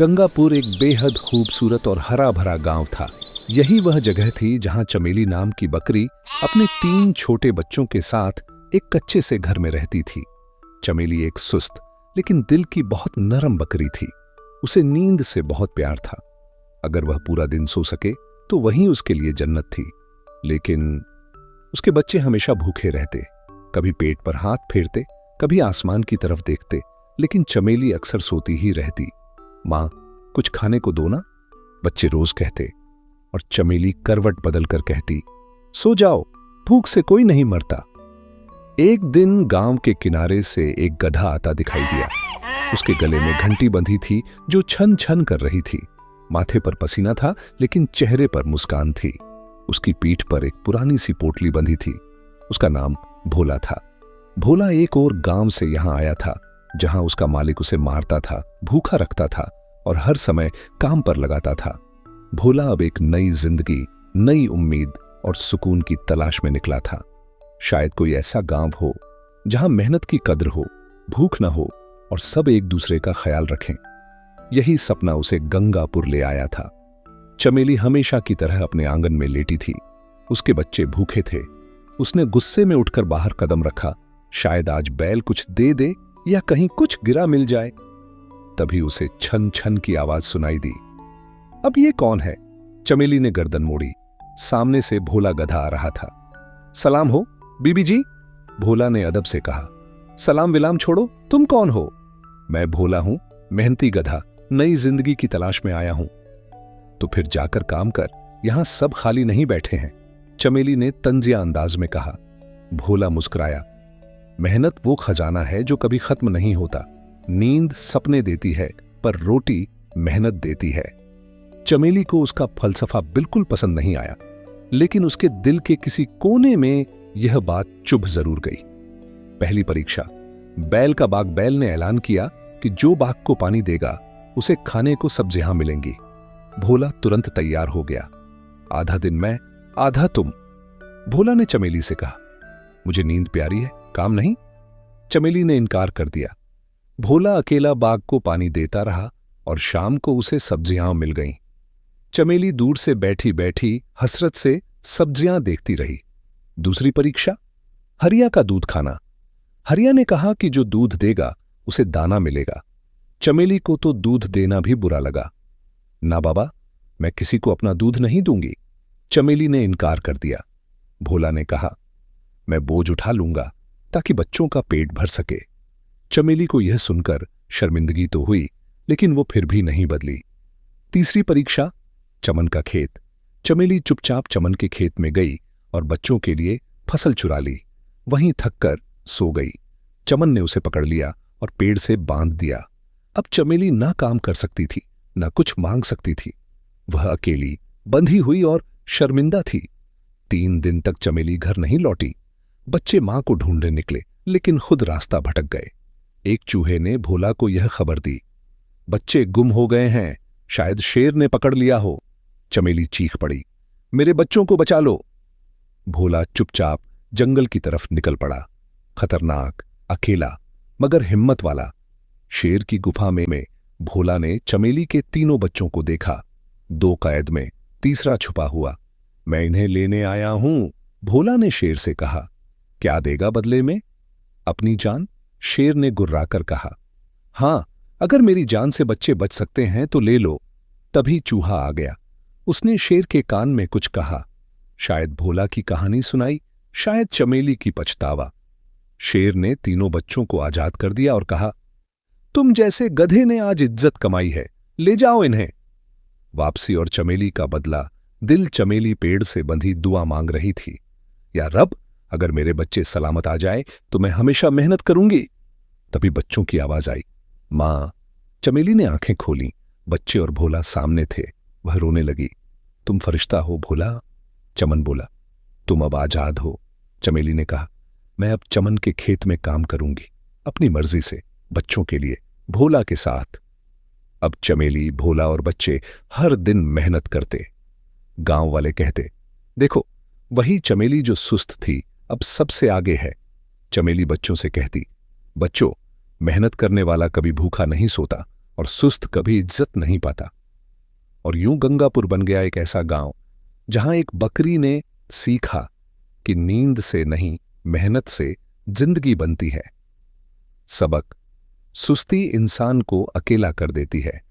गंगापुर एक बेहद खूबसूरत और हरा भरा गांव था। यही वह जगह थी जहां चमेली नाम की बकरी अपने 3 छोटे बच्चों के साथ एक कच्चे से घर में रहती थी। चमेली एक सुस्त लेकिन दिल की बहुत नरम बकरी थी। उसे नींद से बहुत प्यार था। अगर वह पूरा दिन सो सके तो वही उसके लिए जन्नत थी। लेकिन उसके बच्चे हमेशा भूखे रहते, कभी पेट पर हाथ फेरते, कभी आसमान की तरफ देखते, लेकिन चमेली अक्सर सोती ही रहती। मां, कुछ खाने को दो ना, बच्चे रोज कहते, और चमेली करवट बदल कर कहती, सो जाओ, भूख से कोई नहीं मरता। एक दिन गांव के किनारे से एक गधा आता दिखाई दिया। उसके गले में घंटी बंधी थी जो छन छन कर रही थी। माथे पर पसीना था लेकिन चेहरे पर मुस्कान थी। उसकी पीठ पर एक पुरानी सी पोटली बंधी थी। उसका नाम भोला था। भोला एक और गांव से यहां आया था जहां उसका मालिक उसे मारता था, भूखा रखता था और हर समय काम पर लगाता था। भोला अब एक नई जिंदगी, नई उम्मीद और सुकून की तलाश में निकला था। शायद कोई ऐसा गांव हो जहां मेहनत की कद्र हो, भूख न हो और सब एक दूसरे का ख्याल रखें। यही सपना उसे गंगापुर ले आया था। चमेली हमेशा की तरह अपने आंगन में लेटी थी। उसके बच्चे भूखे थे। उसने गुस्से में उठकर बाहर कदम रखा, शायद आज बैल कुछ दे दे या कहीं कुछ गिरा मिल जाए। तभी उसे छन छन की आवाज सुनाई दी। अब ये कौन है? चमेली ने गर्दन मोड़ी। सामने से भोला गधा आ रहा था। सलाम हो बीबी जी, भोला ने अदब से कहा। सलाम विलाम छोड़ो, तुम कौन हो? मैं भोला हूं, मेहनती गधा, नई जिंदगी की तलाश में आया हूं। तो फिर जाकर काम कर, यहां सब खाली नहीं बैठे हैं, चमेली ने तंजिया अंदाज में कहा। भोला मुस्कुराया। मेहनत वो खजाना है जो कभी खत्म नहीं होता। नींद सपने देती है पर रोटी मेहनत देती है। चमेली को उसका फलसफा बिल्कुल पसंद नहीं आया, लेकिन उसके दिल के किसी कोने में यह बात चुभ जरूर गई। पहली परीक्षा, बैल का बाग बैल ने ऐलान किया कि जो बाग को पानी देगा उसे खाने को सब्जियां मिलेंगी। भोला तुरंत तैयार हो गया। आधा दिन मैं, आधा तुम, भोला ने चमेली से कहा। मुझे नींद प्यारी है, काम नहीं, चमेली ने इनकार कर दिया। भोला अकेला बाग को पानी देता रहा और शाम को उसे सब्जियां मिल गईं। चमेली दूर से बैठी बैठी हसरत से सब्जियां देखती रही। दूसरी परीक्षा, हरिया का दूध खाना। हरिया ने कहा कि जो दूध देगा उसे दाना मिलेगा। चमेली को तो दूध देना भी बुरा लगा। ना बाबा, मैं किसी को अपना दूध नहीं दूंगी, चमेली ने इनकार कर दिया। भोला ने कहा, मैं बोझ उठा लूंगा ताकि बच्चों का पेट भर सके। चमेली को यह सुनकर शर्मिंदगी तो हुई, लेकिन वो फिर भी नहीं बदली। तीसरी परीक्षा, चमन का खेत। चमेली चुपचाप चमन के खेत में गई और बच्चों के लिए फसल चुरा ली। वहीं थककर सो गई। चमन ने उसे पकड़ लिया और पेड़ से बांध दिया। अब चमेली ना काम कर सकती थी, ना कुछ मांग सकती थी। वह अकेली, बंधी हुई और शर्मिंदा थी। 3 दिन तक चमेली घर नहीं लौटी। बच्चे मां को ढूंढने निकले, लेकिन खुद रास्ता भटक गए। एक चूहे ने भोला को यह खबर दी, बच्चे गुम हो गए हैं, शायद शेर ने पकड़ लिया हो। चमेली चीख पड़ी, मेरे बच्चों को बचा लो। भोला चुपचाप जंगल की तरफ निकल पड़ा। खतरनाक, अकेला, मगर हिम्मत वाला। शेर की गुफा में भोला ने चमेली के 3 बच्चों को देखा। 2 कैद में, तीसरा छुपा हुआ। मैं इन्हें लेने आया हूं, भोला ने शेर से कहा। क्या देगा बदले में? अपनी जान, शेर ने गुर्राकर कहा। हां, अगर मेरी जान से बच्चे बच सकते हैं तो ले लो। तभी चूहा आ गया। उसने शेर के कान में कुछ कहा। शायद भोला की कहानी सुनाई, शायद चमेली की पछतावा। शेर ने 3 बच्चों को आजाद कर दिया और कहा, तुम जैसे गधे ने आज इज्जत कमाई है, ले जाओ इन्हें। वापसी और चमेली का बदला। दिल चमेली पेड़ से बंधी दुआ मांग रही थी, या रब, अगर मेरे बच्चे सलामत आ जाए तो मैं हमेशा मेहनत करूंगी। तभी बच्चों की आवाज आई, मां। चमेली ने आंखें खोली। बच्चे और भोला सामने थे। वह रोने लगी। तुम फरिश्ता हो भोला, चमन बोला। तुम अब आजाद हो, चमेली ने कहा। मैं अब चमन के खेत में काम करूंगी, अपनी मर्जी से, बच्चों के लिए, भोला के साथ। अब चमेली, भोला और बच्चे हर दिन मेहनत करते। गांव वाले कहते, देखो, वही चमेली जो सुस्त थी अब सबसे आगे है। चमेली बच्चों से कहती, बच्चों, मेहनत करने वाला कभी भूखा नहीं सोता और सुस्त कभी इज्जत नहीं पाता। और यूं गंगापुर बन गया एक ऐसा गांव जहां एक बकरी ने सीखा कि नींद से नहीं, मेहनत से जिंदगी बनती है। सबक: सुस्ती इंसान को अकेला कर देती है,